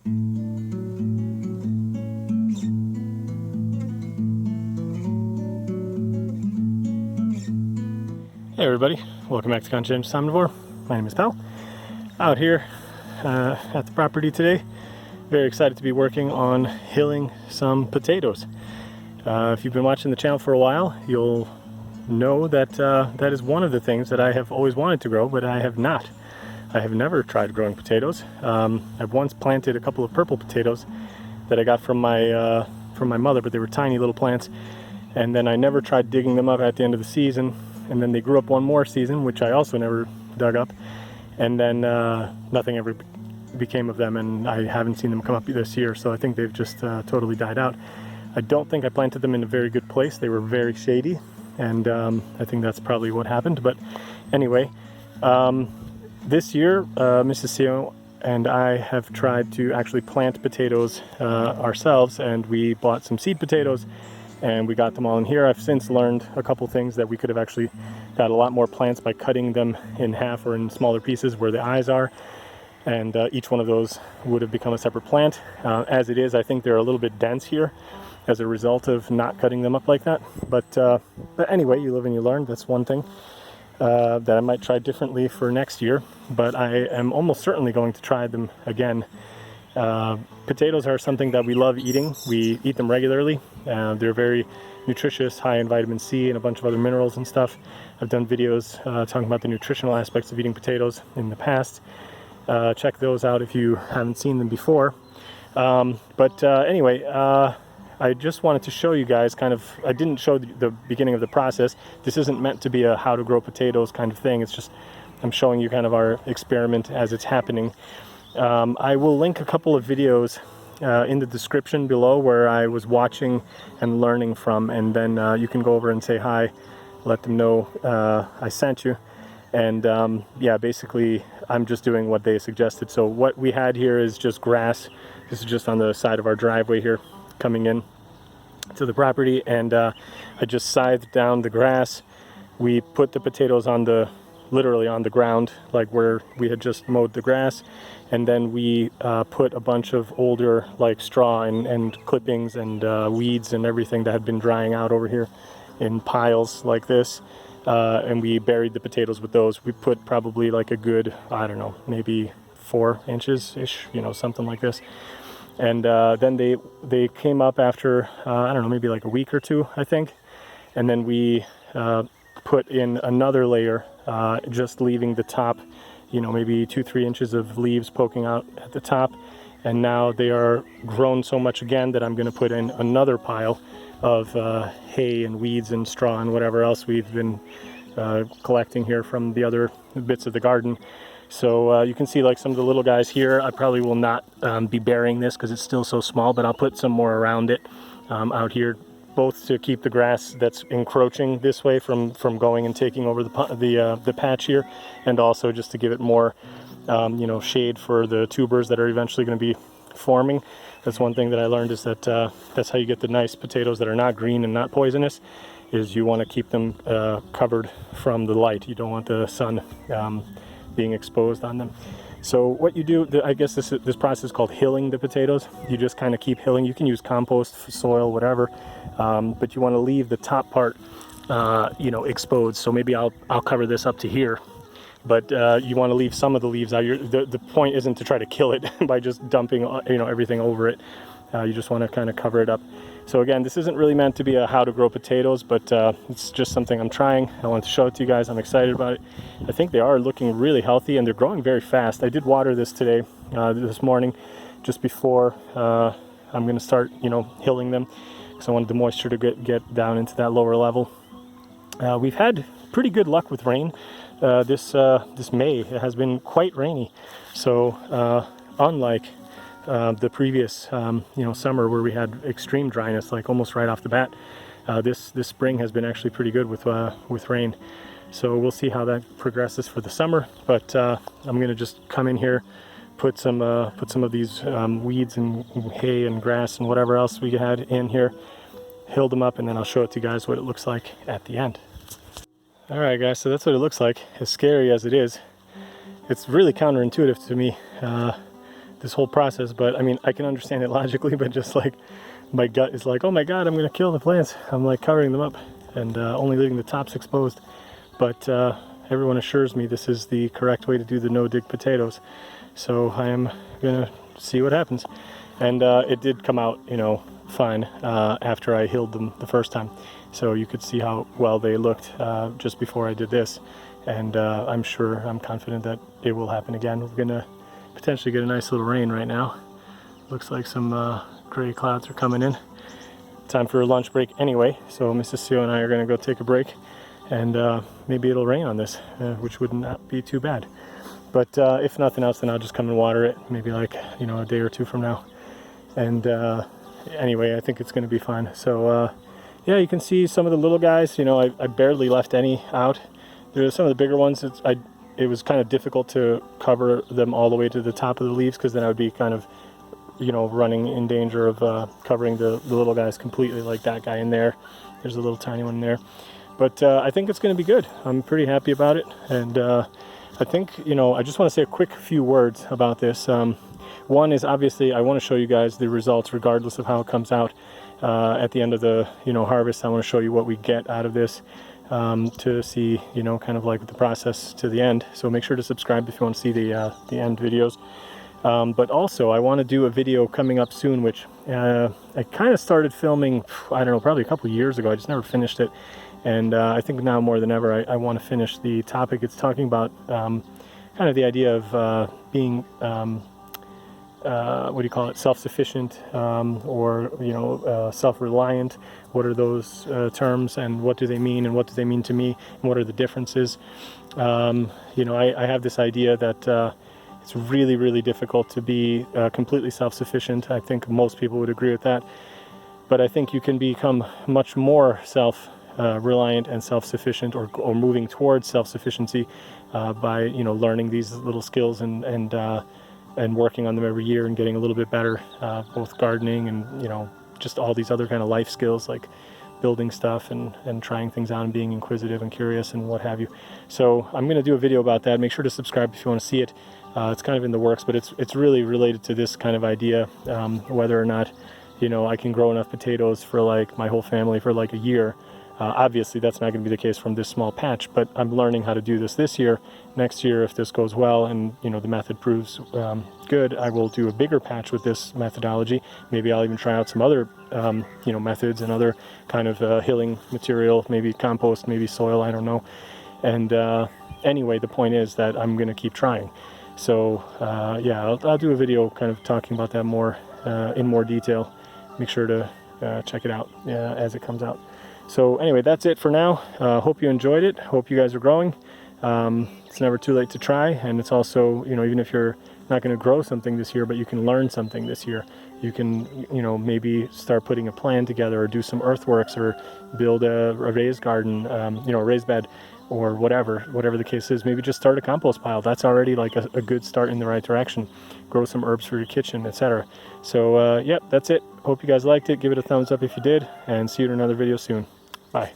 Hey everybody, welcome back to Conscientious Omnivore. My name is Pal. Out here at the property today. Very excited to be working on hilling some potatoes. If you've been watching the channel for a while, you'll know that that is one of the things that I have always wanted to grow, but I have not. I have never tried growing potatoes. I've once planted a couple of purple potatoes that I got from my mother, but they were tiny little plants. And then I never tried digging them up at the end of the season. And then they grew up one more season, which I also never dug up. And then nothing ever became of them, and I haven't seen them come up this year, so I think they've just totally died out. I don't think I planted them in a very good place. They were very shady, and I think that's probably what happened. But anyway, this year, Mrs. Sion and I have tried to actually plant potatoes ourselves, and we bought some seed potatoes, and we got them all in here. I've since learned a couple things, that we could have actually got a lot more plants by cutting them in half or in smaller pieces where the eyes are, and each one of those would have become a separate plant. As it is, I think they're a little bit dense here as a result of not cutting them up like that. But anyway, you live and you learn. That's one thing that I might try differently for next year, but I am almost certainly going to try them again. Potatoes are something that we love eating. We eat them regularly. They're very nutritious, high in vitamin C and a bunch of other minerals and stuff. I've done videos talking about the nutritional aspects of eating potatoes in the past. Check those out if you haven't seen them before. Anyway, I just wanted to show you guys I didn't show the beginning of the process. This isn't meant to be a how to grow potatoes kind of thing. It's just I'm showing you kind of our experiment as it's happening. I will link a couple of videos in the description below where I was watching and learning from, and then you can go over and say hi, let them know I sent you. And yeah, basically I'm just doing what they suggested. So what we had here is just grass. This is just on the side of our driveway here coming in to the property, and I just scythed down the grass. We put the potatoes literally on the ground, like where we had just mowed the grass, and then we put a bunch of older like straw and clippings and weeds and everything that had been drying out over here in piles like this, and we buried the potatoes with those. We put probably like a good, I don't know, maybe 4 inches ish, something like this. And then they came up after I don't know, maybe like a week or two, I think, and then we put in another layer, just leaving the top, maybe 2-3 inches of leaves poking out at the top. And now they are grown so much again that I'm going to put in another pile of hay and weeds and straw and whatever else we've been collecting here from the other bits of the garden. So you can see like some of the little guys here. I probably will not be burying this because it's still so small, but I'll put some more around it out here, both to keep the grass that's encroaching this way from going and taking over the patch here, and also just to give it more shade for the tubers that are eventually going to be forming. That's one thing that I learned, is that that's how you get the nice potatoes that are not green and not poisonous, is you want to keep them covered from the light. You don't want the sun being exposed on them. So what you do, I guess this process is called hilling the potatoes. You just kind of keep hilling. You can use compost, soil, whatever, but you want to leave the top part, exposed. So maybe I'll cover this up to here, but you want to leave some of the leaves out. The point isn't to try to kill it by just dumping everything over it. You just want to kind of cover it up. So again, this isn't really meant to be a how to grow potatoes, but it's just something I'm trying. I want to show it to you guys. I'm excited about it. I think they are looking really healthy, and they're growing very fast. I did water this today, this morning, just before I'm going to start, hilling them, because I wanted the moisture to get down into that lower level. We've had pretty good luck with rain. This May, it has been quite rainy. So unlike the previous summer where we had extreme dryness, like almost right off the bat, this spring has been actually pretty good with rain. So we'll see how that progresses for the summer, but I'm gonna just come in here, put some of these weeds and hay and grass and whatever else we had in here, hill them up, and then I'll show it to you guys what it looks like at the end. All right guys, so that's what it looks like. As scary as it is, it's really counterintuitive to me. this whole process, but I mean, I can understand it logically, but just like my gut is like, oh my God, I'm gonna kill the plants. I'm like covering them up and only leaving the tops exposed. But everyone assures me this is the correct way to do the no-dig potatoes. So I am gonna see what happens. And it did come out, you know, fine after I healed them the first time. So you could see how well they looked just before I did this. And I'm confident that it will happen again. We're gonna potentially get a nice little rain right now. Looks like some gray clouds are coming in. Time for a lunch break anyway. So Mrs. Sue and I are gonna go take a break, and maybe it'll rain on this, which would not be too bad. But if nothing else, then I'll just come and water it, maybe like, you know, a day or two from now. And anyway, I think it's gonna be fine. So yeah, you can see some of the little guys, you know, I barely left any out. There's some of the bigger ones. It was kind of difficult to cover them all the way to the top of the leaves, because then I would be kind of, you know, running in danger of covering the little guys completely, like that guy in there. There's a little tiny one there. But I think it's going to be good. I'm pretty happy about it. And I think, you know, I just want to say a quick few words about this. One is, obviously, I want to show you guys the results regardless of how it comes out at the end of the, you know, harvest. I want to show you what we get out of this. To see, you know, kind of like the process to the end. So make sure to subscribe if you want to see the end videos. But also, I want to do a video coming up soon, which I kind of started filming, I don't know, probably a couple years ago. I just never finished it. And I think now more than ever, I want to finish the topic. It's talking about kind of the idea of being, what do you call it, self-sufficient, or, you know, self-reliant. What are those terms, and what do they mean, and what do they mean to me, and what are the differences? You know, I have this idea that it's really, really difficult to be completely self-sufficient. I think most people would agree with that. But I think you can become much more self-reliant and self-sufficient, or moving towards self-sufficiency by, you know, learning these little skills and working on them every year and getting a little bit better, both gardening and, you know, just all these other kind of life skills, like building stuff and trying things out and being inquisitive and curious and what have you. So I'm going to do a video about that. Make sure to subscribe if you want to see it. It's kind of in the works, but it's really related to this kind of idea, whether or not, you know, I can grow enough potatoes for like my whole family for like a year. Obviously that's not going to be the case from this small patch, but I'm learning how to do this year. Next year, if this goes well and, you know, the method proves good, I will do a bigger patch with this methodology. Maybe I'll even try out some other you know, methods and other kind of hilling material, maybe compost, maybe soil, I don't know. And anyway, the point is that I'm going to keep trying. So yeah, I'll do a video kind of talking about that more in more detail. Make sure to check it out as it comes out. So anyway, that's it for now. Hope you enjoyed it. Hope you guys are growing. It's never too late to try, and it's also, you know, even if you're not going to grow something this year, but you can learn something this year. You can, you know, maybe start putting a plan together, or do some earthworks, or build a raised garden, you know, a raised bed, or whatever the case is. Maybe just start a compost pile. That's already like a good start in the right direction. Grow some herbs for your kitchen, etc. So yep, that's it. Hope you guys liked it. Give it a thumbs up if you did, and see you in another video soon. Bye.